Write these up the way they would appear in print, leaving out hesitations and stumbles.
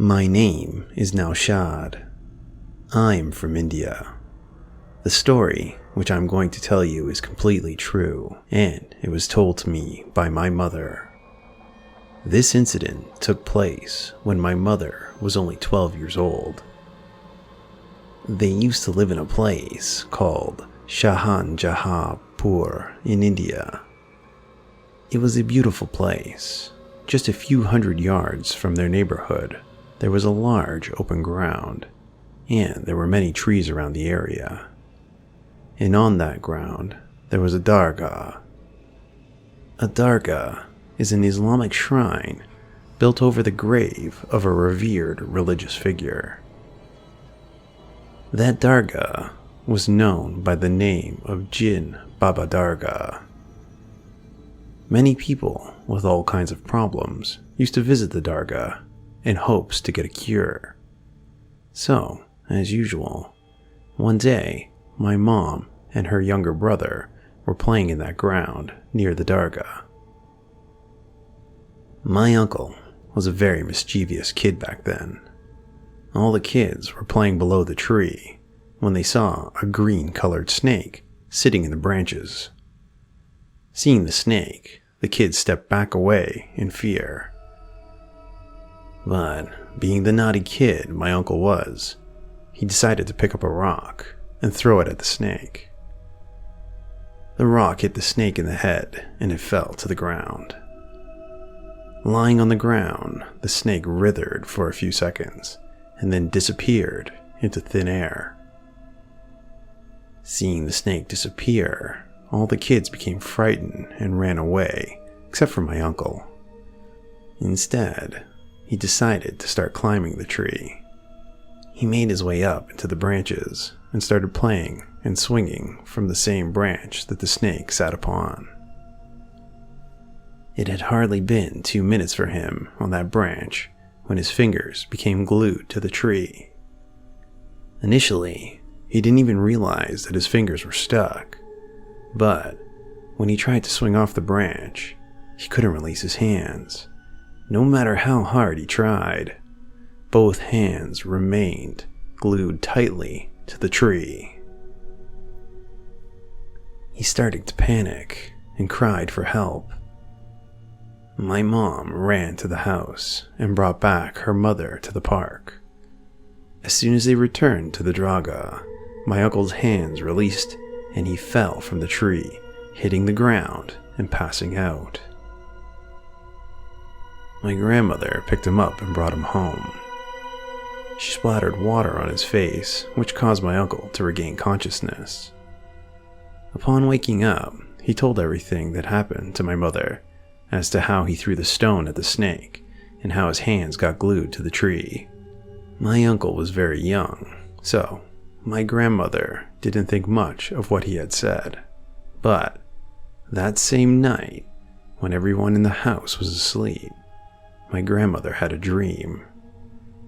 My name is Naushad. I'm from India. The story which I'm going to tell you is completely true, and it was told to me by my mother. This incident took place when my mother was only 12 years old. They used to live in a place called Shahanjahanpur in India. It was a beautiful place. Just a few hundred yards from their neighborhood, there was a large open ground, and there were many trees around the area. And on that ground, there was a Dargah. A Dargah is an Islamic shrine built over the grave of a revered religious figure. That Dargah was known by the name of Jinn Baba Dargah. Many people with all kinds of problems used to visit the Dargah in hopes to get a cure. So, as usual, one day my mom and her younger brother were playing in that ground near the Dargah. My uncle was a very mischievous kid back then. All the kids were playing below the tree when they saw a green-colored snake sitting in the branches. Seeing the snake, the kids stepped back away in fear. But being the naughty kid my uncle was, he decided to pick up a rock and throw it at the snake. The rock hit the snake in the head and it fell to the ground. Lying on the ground, the snake writhed for a few seconds and then disappeared into thin air. Seeing the snake disappear, all the kids became frightened and ran away, except for my uncle. Instead, he decided to start climbing the tree. He made his way up into the branches and started playing and swinging from the same branch that the snake sat upon. It had hardly been 2 minutes for him on that branch when his fingers became glued to the tree. Initially, he didn't even realize that his fingers were stuck, but when he tried to swing off the branch, he couldn't release his hands. No matter how hard he tried, both hands remained glued tightly to the tree. He started to panic and cried for help. My mom ran to the house and brought back her mother to the park. As soon as they returned to the Dargah, my uncle's hands released and he fell from the tree, hitting the ground and passing out. My grandmother picked him up and brought him home. She splattered water on his face, which caused my uncle to regain consciousness. Upon waking up, he told everything that happened to my mother as to how he threw the stone at the snake and how his hands got glued to the tree. My uncle was very young, so my grandmother didn't think much of what he had said. But that same night, when everyone in the house was asleep, my grandmother had a dream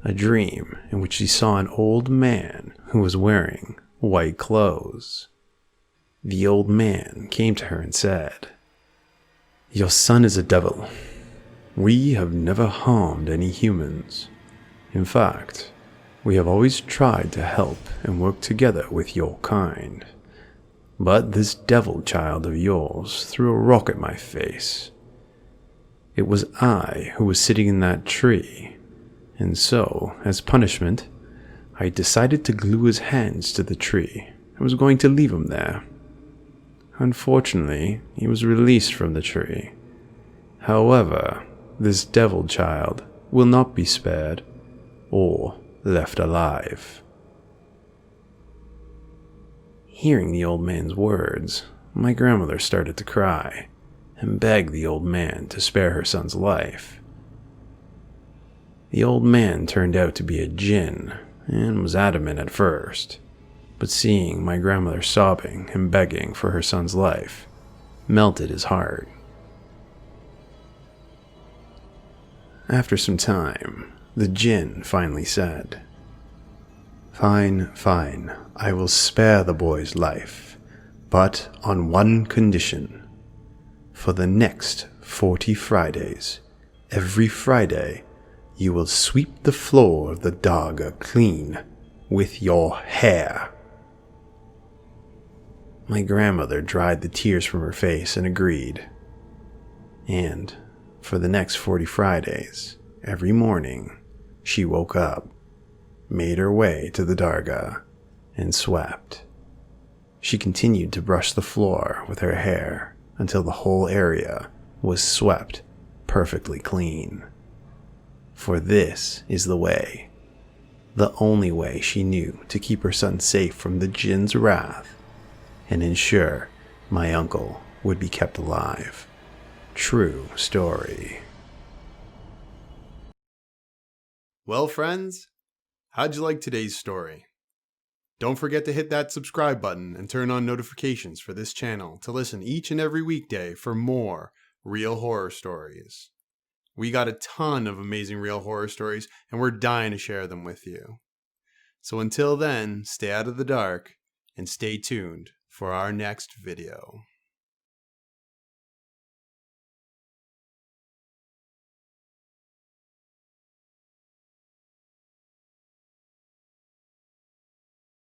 in which she saw an old man who was wearing white clothes. The old man came to her and said, "Your son is a devil. We have never harmed any humans. In fact, we have always tried to help and work together with your kind. But this devil child of yours threw a rock at my face. It was I who was sitting in that tree, and so, as punishment, I decided to glue his hands to the tree and was going to leave him there. Unfortunately, he was released from the tree. However, this devil child will not be spared or left alive." Hearing the old man's words, my grandmother started to cry and begged the old man to spare her son's life. The old man turned out to be a Jinn and was adamant at first, but seeing my grandmother sobbing and begging for her son's life melted his heart. After some time, the Jinn finally said, Fine, I will spare the boy's life, but on one condition. For the next 40 Fridays, every Friday, you will sweep the floor of the Dargah clean with your hair." My grandmother dried the tears from her face and agreed. And for the next 40 Fridays, every morning, she woke up, made her way to the Dargah, and swept. She continued to brush the floor with her hair until the whole area was swept perfectly clean. For this is the way, the only way she knew to keep her son safe from the Jinn's wrath and ensure my uncle would be kept alive. True story. Well, friends, how'd you like today's story? Don't forget to hit that subscribe button and turn on notifications for this channel to listen each and every weekday for more real horror stories. We got a ton of amazing real horror stories, and we're dying to share them with you. So until then, stay out of the dark and stay tuned for our next video.